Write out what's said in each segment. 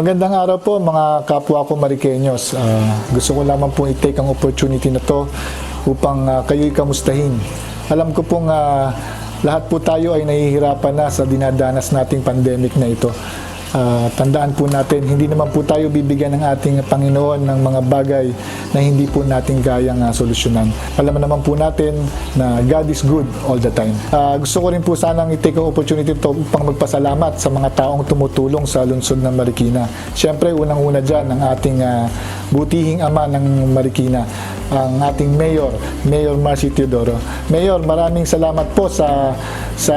Magandang araw po mga kapwa ko Mariqueños. Gusto ko lamang pong i-take ang opportunity na to upang kayo'y kamustahin. Alam ko pong lahat po tayo ay nahihirapan na sa dinadanas nating pandemic na ito. Tandaan po natin, hindi naman po tayo bibigyan ng ating Panginoon ng mga bagay na hindi po natin kayang solusyonan. Alam naman po natin na God is good all the time. Gusto ko rin po sanang i-take ang opportunity to upang magpasalamat sa mga taong tumutulong sa lungsod ng Marikina. Siyempre, unang-una dyan ang ating butihing ama ng Marikina, ang ating Mayor Marcy Teodoro. Mayor, maraming salamat po sa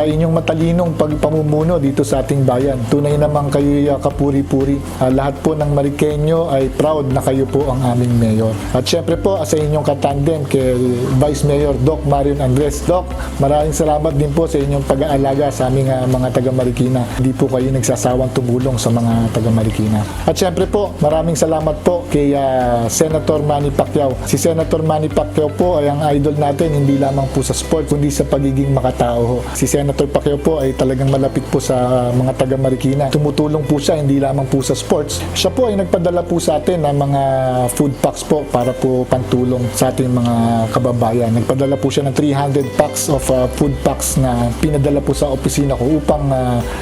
inyong matalinong pagpamumuno dito sa ating bayan. Tunay namang kayo kapuri-puri. Lahat po ng Mariqueño ay proud na kayo po ang aming mayor. At syempre po sa inyong katandem kay Vice Mayor Doc Marion Andres. Doc, maraming salamat din po sa inyong pag-aalaga sa aming mga taga-Marikina. Hindi po kayo nagsasawang tumulong sa mga taga-Marikina. At syempre po, maraming salamat po kay Senator Manny Pacquiao. Si Senator Manny Pacquiao po ay ang idol natin, hindi lamang po sa sport, kundi sa pagiging makatao. Si Senator Pacquiao po ay talagang malapit po sa mga taga-Marikina. Tumutulong po siya, hindi lamang po sa sports. Siya po ay nagpadala po sa atin ng mga food packs po para po pantulong sa ating mga kababayan. Nagpadala po siya ng 300 packs of food packs na pinadala po sa opisina ko upang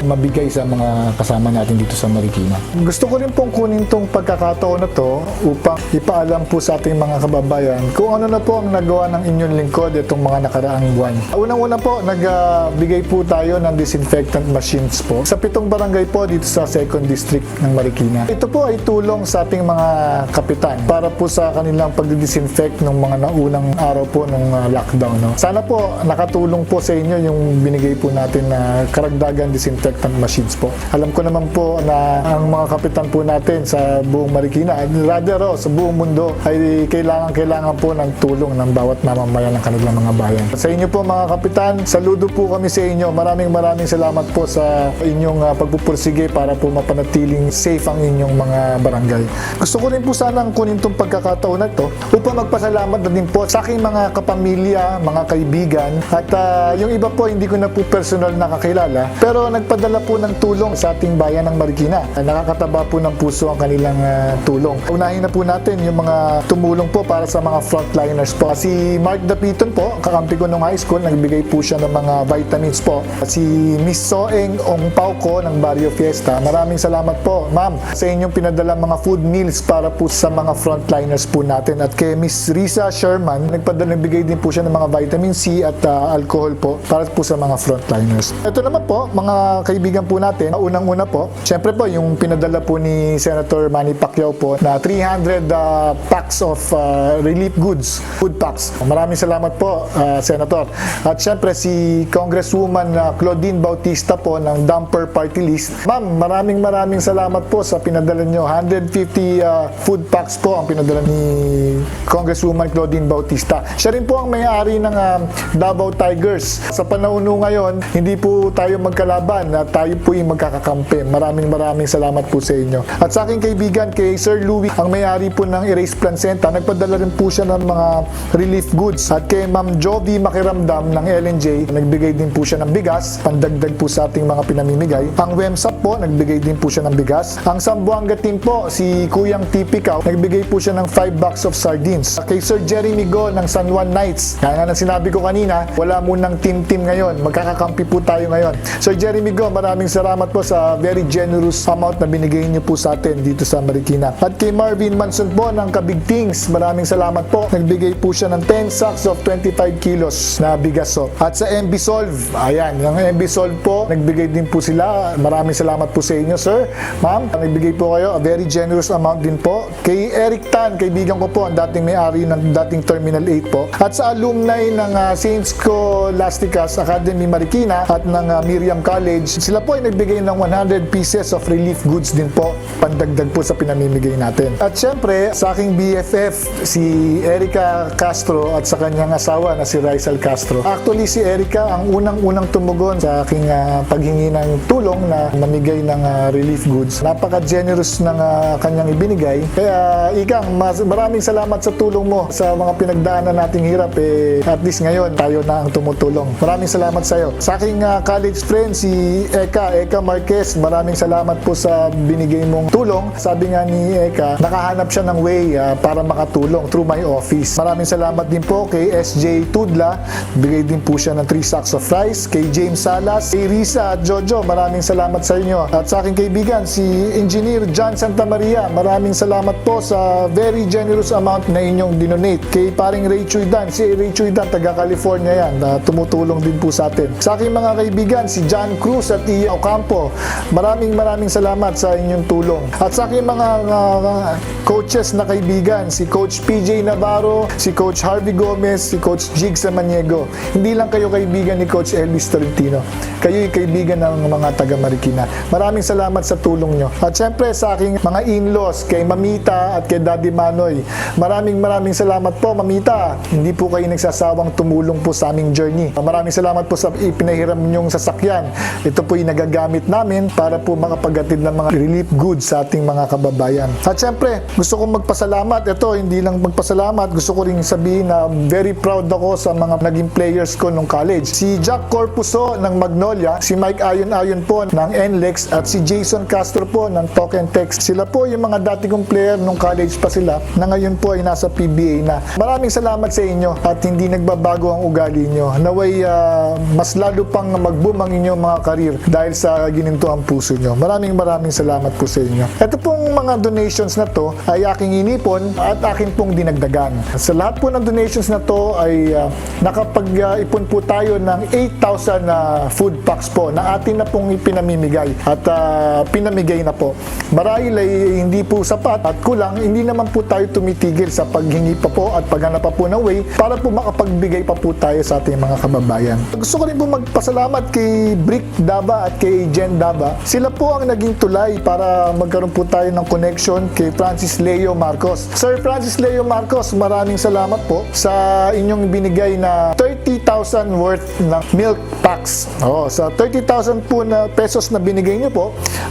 mabigay sa mga kasama natin dito sa Marikina. Gusto ko rin pong kunin tong pagkakataon na to upang ipaalam po sa ating mga kababayan kung ano na po ang nagawa ng inyong lingkod itong mga nakaraang buwan. Unang-una po, nagbigay po tayo ng disinfectant machines po sa 7 barangay po dito sa 2nd District ng Marikina. Ito po ay tulong sa ating mga kapitan para po sa kanilang pagdidisinfect ng mga naunang araw po ng lockdown. No? Sana po nakatulong po sa inyo yung binigay po natin na karagdagan disinfectant machines po. Alam ko naman po na ang mga kapitan po natin sa buong Marikina, rather sa buong mundo ay kailangan po ng tulong ng bawat mamamayan ng kanilang mga bayan. Sa inyo po mga kapitan, saludo po kami sa inyo. Maraming salamat po sa inyong pagpupursige para po mapanatiling safe ang inyong mga barangay. Gusto ko rin po sanang kunin itong pagkakataon na ito upang magpasalamat na din po sa aking mga kapamilya, mga kaibigan at yung iba po hindi ko na po personal nakakilala pero nagpadala po ng tulong sa ating bayan ng Marikina. Nakakataba po ng puso ang kanilang tulong. Unahin na po natin yung mga tumulong po para sa mga frontliners po. Si Mark Dapiton po, kakampi ko nung high school, nagbigay po siya ng mga vitamins po. Si Miss Soeng Ongpauco ng Barrio Fiesta, maraming salamat po, ma'am, sa inyong pinadala mga food meals para po sa mga frontliners po natin. At kay Miss Risa Sherman, nagbigay din po siya ng mga vitamin C at alcohol po para po sa mga frontliners. Ito naman po, mga kaibigan po natin, unang-una po, syempre po, yung pinadala po ni Senator Manny Pacquiao po na 300 packs of relief goods, food packs. Maraming salamat po, Senator. At syempre si Congresswoman Claudine Bautista po ng Dumper Party List. Ma'am, maraming salamat po sa pinadala nyo. 150 food packs po ang pinadala ni Congresswoman Claudine Bautista. Siya rin po ang may-ari ng Davao Tigers. Sa panahon ngayon, hindi po tayo magkalaban at tayo po yung magkakakampi. Maraming salamat po sa inyo. At sa aking kaibigan, kay Sir Louie, ang may-ari po ng Erase Placenta, nagpadala rin po siya ng mga relief goods. At kay Ma'am Jovi Makiramdam ng LNJ, nagbigay din po siya ng bigas, pandagdag po sa ating mga pinamimigay. Ang WEMSAP po, nagbigay din po siya ng bigas. Ang Sambuanga team po, si Kuyang Tipikaw, nagbigay po siya ng 5 box of sardines. Kay Sir Jeremy Go ng San Juan Knights, kaya nga sinabi ko kanina, wala munang team ngayon, magkakakampi po tayo ngayon. Sir Jeremy Go, maraming salamat po sa very generous amount na binigay niyo po sa atin dito sa Marikina. At kay Marvin Manson po ng Kabigtings, maraming salamat po. Nagbigay po siya ng 10 sacks of 25 kilos na bigas po. At sa MB Solve, ayan, yung MB Solve po, nagbigay din po sila. Maraming salamat po sa inyo, sir. Ma'am, nagbigay po kayo a very generous amount din po. Kay Eric Tan, kaibigan ko po, ang dating may-ari ng dating Terminal 8 po. At sa alumni ng St. Scholasticas Academy Marikina at ng Miriam College, sila po ay nagbigay ng 100 pieces of relief goods din po, pandagdag po sa pinamimigay natin. At syempre, sa aking BFF, si si Erica Castro at sa kanyang asawa na si Rizal Castro. Actually, si Erica ang unang-unang tumugon sa aking paghingi ng tulong na mamigay ng relief goods. Napaka-generous ng kanyang ibinigay. Kaya, Ikang, maraming salamat sa tulong mo sa mga pinagdaanan nating hirap. At least ngayon, tayo na ang tumutulong. Maraming salamat sa iyo. Sa aking college friend, si Eka Marquez, maraming salamat po sa binigay mong tulong. Sabi nga ni Eka, nakahanap siya ng way para makatulong through my office. Maraming salamat din po kay SJ Tudla. Bigay din po siya ng 3 sacks of rice. Kay James Salas, kay Risa at Jojo, maraming salamat sa inyo. At sa aking kaibigan, si Engineer John Santamaria, maraming salamat po sa very generous amount na inyong dinonate. Kay paring Ray Chuidan, si Ray Chuidan, taga California yan, tumutulong din po sa atin. Sa aking mga kaibigan, si John Cruz at Iya Ocampo, maraming salamat sa inyong tulong. At sa aking mga coaches na kaibigan, si Coach PJ Navarro, si Coach Harvey Gomez, si Coach Jig Samaniego. Hindi lang kayo kaibigan ni Coach Elvis Tolentino. Kayo'y kaibigan ng mga taga Marikina. Maraming salamat sa tulong nyo. At syempre sa aking mga in-laws, kay Mamita at kay Daddy Manoy, maraming salamat po, Mamita. Hindi po kayo nagsasawang tumulong po sa aming journey. Maraming salamat po sa ipinahiram nyong sasakyan. Ito po yung nagagamit namin para po makapaghatid ng mga relief goods sa ating mga kababayan. At syempre, gusto kong magpasalamat. Ito, hindi lang magpasalamat. Gusto ko rin sabihin na very proud ako sa mga naging players ko nung college. Si Jack Corpuso ng Magnolia, si Mike Ayon po ng NLEX, at si Jason Castro po ng Token Text. Sila po yung mga dati kong player nung college pa sila na ngayon po ay nasa PBA na. Maraming salamat sa inyo at hindi nagbabago ang ugali nyo. Naway mas lalo pang mag-boom ang inyong mga karir dahil sa gininto ang puso nyo. Maraming salamat po sa inyo. Ito pong mga donations na to ay aking inipon at akin pong dinagdagan. Sa lahat po ng donations na to ay nakapag-ipon po tayo ng 8,000 food packs po na atin na pong ipinamimigay at pinamigay na po. Marahil ay hindi po sapat at kulang, hindi naman po tayo tumitigil sa paghingi pa po at paghanap pa po ng way para po makapagbigay pa po tayo sa ating mga kababayan. Gusto ko rin po magpasalamat kay Brick Daba at kay Jen Daba. Sila po ang naging tulay para magkaroon po tayo ng connection kay Francis Leo Marcos. Sir Francis Leo Marcos, maraming salamat po sa inyong binigay na 30,000 worth ng milk packs. Sa 30,000 po na pesos na binigay nyo po,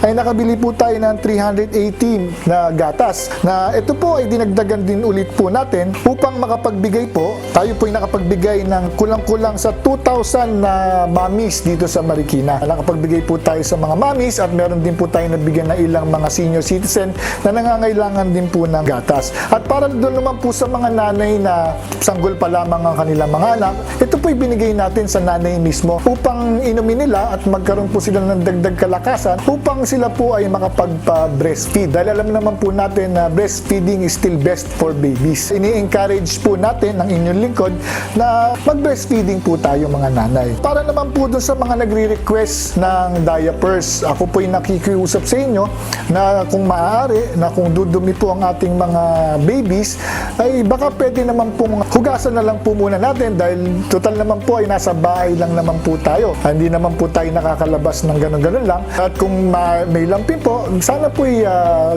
ay nakabili po tayo ng 318 na gatas. Na ito po ay dinagdagan din ulit po natin upang makapagbigay po. Tayo po ay nakapagbigay ng kulang-kulang sa 2,000 na mommies dito sa Marikina. Nakapagbigay po tayo sa mga mommies at meron din po tayo nabigyan ng ilang mga senior citizen na nangangailangan din po ng gatas. At para doon naman po sa mga nanay na sanggol pa lamang ang kanilang mga anak, ito po ay binigay natin sa nanay mismo upang inumin nila at magkaroon po sila ng dagdag kalakasan upang sila po ay makapagpa-breastfeed. Dahil alam naman po natin na breastfeeding is still best for babies. Ini-encourage po natin ng inyong lingkod na mag-breastfeeding po tayo mga nanay. Para naman po doon sa mga nagre-request ng diapers, ako po ay nakikiusap sa inyo na kung maaari, na kung dudumi po ang ating mga babies, ay baka pwede naman pong hugasan na lang po muna natin dahil total naman po ay nasa bahay lang naman po tayo. Hindi naman po tayo nakakalabas ng gano'n-gano'n lang. At kung may lampin po, sana po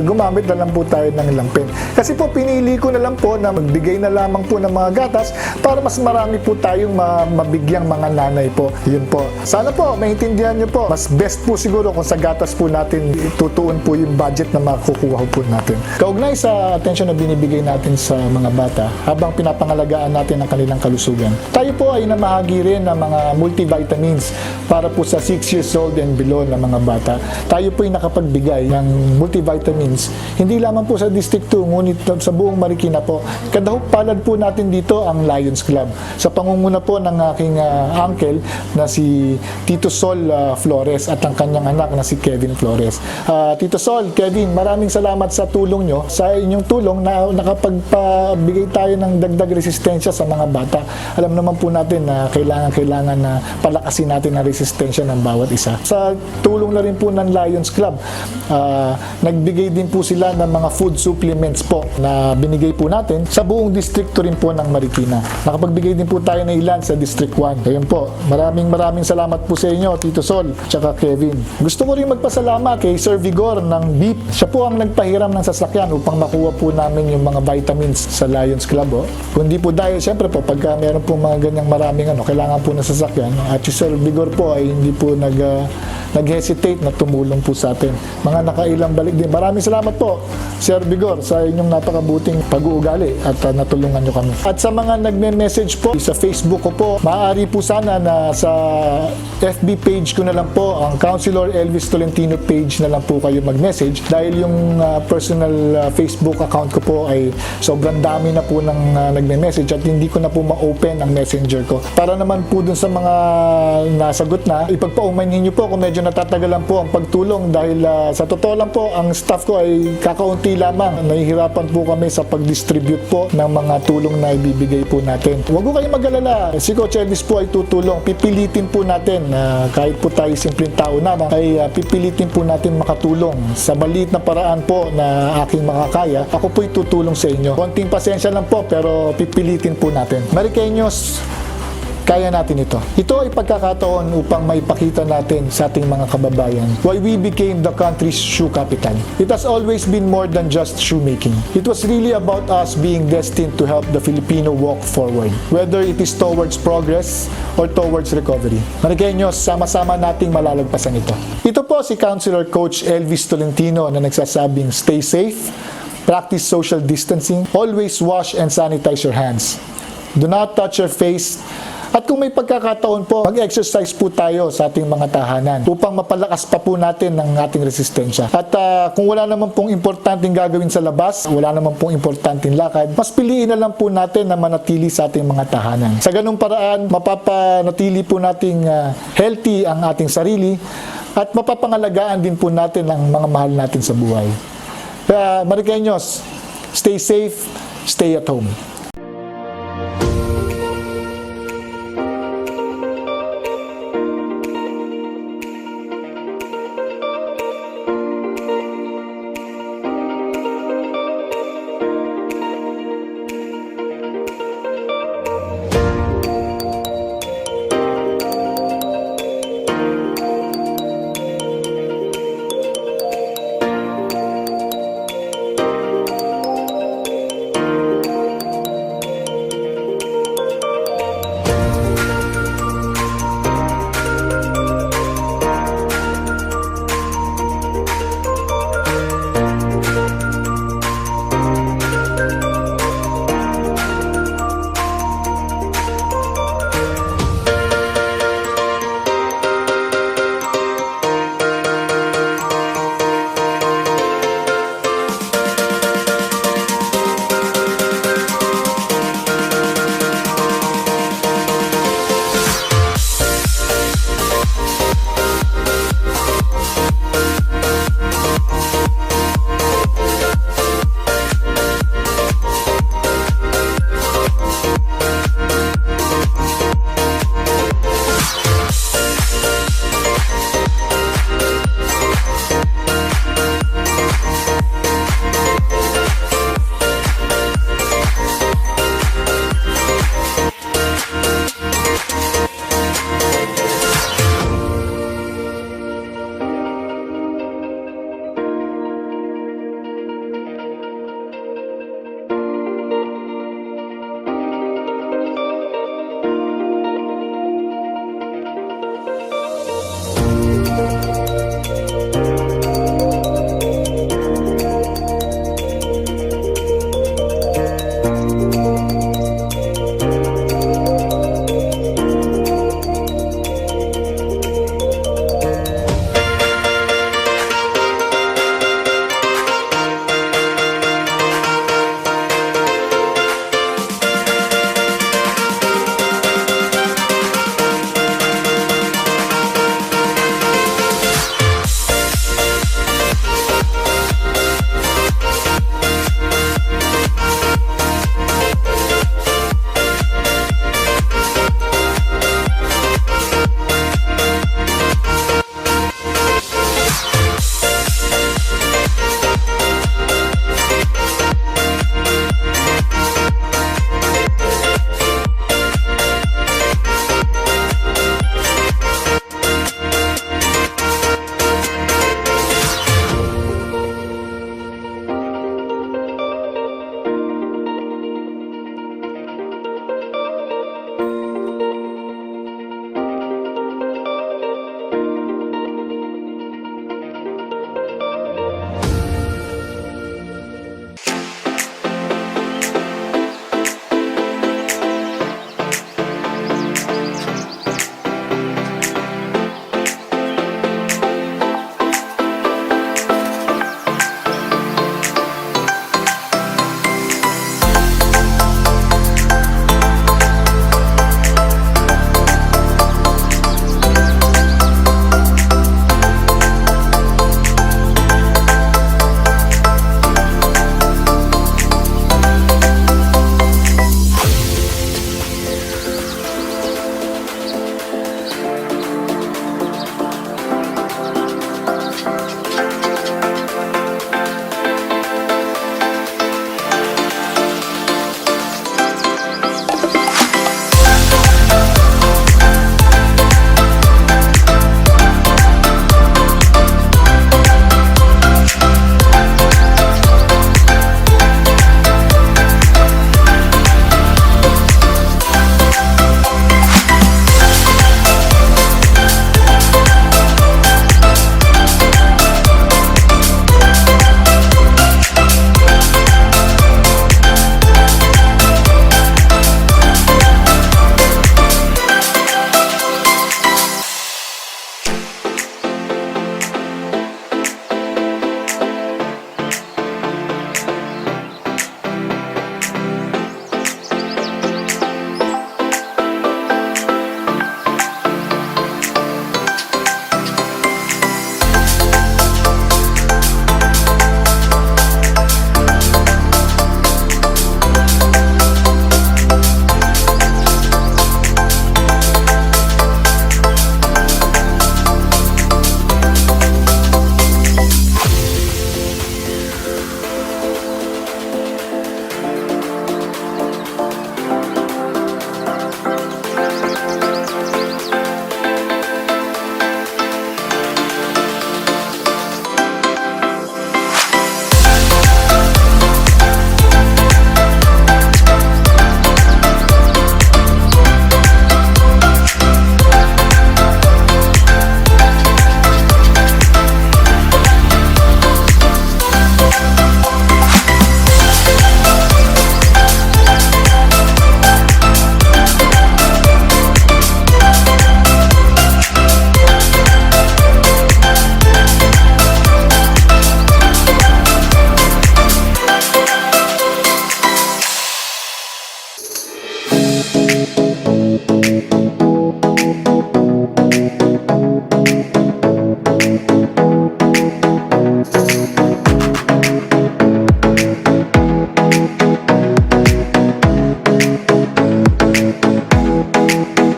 gumamit na lang po tayo ng lampin. Kasi po pinili ko na lang po na magbigay na lamang po ng mga gatas para mas marami po tayong mabigyang mga nanay po. Yun po. Sana po, maintindihan nyo po. Mas best po siguro kung sa gatas po natin tutuon po yung budget na makukuha po natin. Kaugnay sa atensyon na binibigay natin sa mga bata habang pinapangalagaan natin ang kanilang kalusugan, tayo po ay namahagi rin ng mga multivitamins para po sa 6 years old and below na mga bata. Tayo po ay nakapagbigay ng multivitamins hindi lamang po sa District 2 ngunit sa buong Marikina po. Kadahop palad po natin dito ang Lions Club sa pangunguna po ng aking uncle na si Tito Sol Flores at ang kanyang anak na si Kevin Flores. Tito Sol, Kevin, maraming salamat sa tulong nyo. Sa inyong tulong na nakapagpabigay tayo ng dagdag resistensya sa mga bata. Alam naman po po natin na kailangan na palakasin natin ang resistensya ng bawat isa. Sa tulong na rin po ng Lions Club, nagbigay din po sila ng mga food supplements po na binigay po natin sa buong distrito rin po ng Marikina. Nakapagbigay din po tayo ng ilan sa District 1. Ayun po, maraming salamat po sa inyo, Tito Sol, tsaka Kevin. Gusto ko rin magpasalamat kay Sir Vigor ng BIP. Siya po ang nagpahiram ng sasakyan upang makuha po namin yung mga vitamins sa Lions Club. Kundi po dahil, siyempre po, pagka meron po mga ganyang maraming kailangan po ng sasakyan, at si Sir Vigor po ay hindi po nag-hesitate na tumulong po sa atin. Mga nakailang balik din. Maraming salamat po, Sir Vigor, sa inyong napakabuting pag-uugali at natulungan nyo kami. At sa mga nagme-message po sa Facebook ko po, maaari po sana na sa FB page ko na lang po, ang Councilor Elvis Tolentino page na lang po kayo mag-message dahil yung personal Facebook account ko po ay sobrang dami na po ng nagme-message at hindi ko na po ma-open ang messenger ko. Para naman po dun sa mga nasagot na, ipagpaumanhin nyo po kung medyo natatagalan po ang pagtulong dahil sa totoo lang po, ang staff ko ay kakaunti lamang. Nahihirapan po kami sa pag-distribute po ng mga tulong na ibibigay po natin. Huwag ko kayong mag-alala. Si Coach Elvis po ay tutulong. Pipilitin po natin, kahit po tayo simpleng tao naman, ay pipilitin po natin makatulong sa maliit na paraan po na aking makakaya. Ako po'y tutulong sa inyo. Konting pasensya lang po, pero pipilitin po natin. Marikeños, kaya natin ito. Ito ay pagkakataon upang maipakita natin sa ating mga kababayan why we became the country's shoe capital. It has always been more than just shoemaking. It was really about us being destined to help the Filipino walk forward, whether it is towards progress or towards recovery. Marikeños, sama-sama nating malalagpasan ito. Ito po si Councilor Coach Elvis Tolentino na nagsasabing stay safe, practice social distancing, always wash and sanitize your hands. Do not touch your face. At kung may pagkakataon po, mag-exercise po tayo sa ating mga tahanan upang mapalakas pa po natin ang ating resistensya. At kung wala naman pong importanteng gagawin sa labas, wala naman pong importanteng lakad, mas piliin na lang po natin na manatili sa ating mga tahanan. Sa ganung paraan, mapapanatili po nating healthy ang ating sarili at mapapangalagaan din po natin ang mga mahal natin sa buhay. Kaya Marikeños, stay safe, stay at home. po.